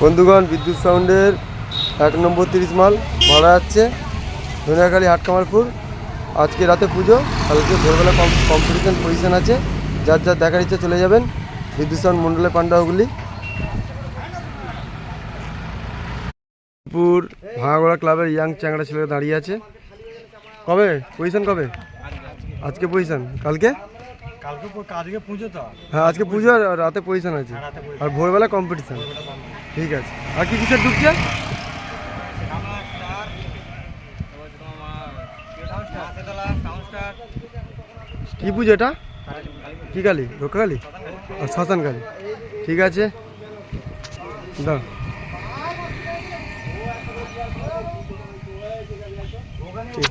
বন্ধুগণ, বিদ্যুৎ সাউন্ডের 1 নম্বর 30 মাল ভাড়া যাচ্ছে ধনিয়াখালী হাট কামারপুর। আজকে রাতে পুজো, কালকে ভোরবেলা কম্পিটিশন পজিশন আছে। যার যার দেখার ইচ্ছে চলে যাবেন। বিদ্যুৎ সাউন্ড মন্ডলের পান্ডা হুগলি। পুর ভাঙাগড়া ক্লাবের ইয়াং চ্যাংড়া ছেলেরা দাঁড়িয়ে আছে। কবে পজিশন? কবে? আজকে পজিশন, কালকে পুজো তো। হ্যাঁ, আজকে পুজো আর রাতে পজিশন আছে, আর ভোরবেলা কম্পিটিশন। ঠিক আছে। আর কি কিসের ঢুকছে? কি পুজো এটা? কি কালী? রক্ষা কালী আর শ্মশান কালী। ঠিক আছে, দাও। ঠিক।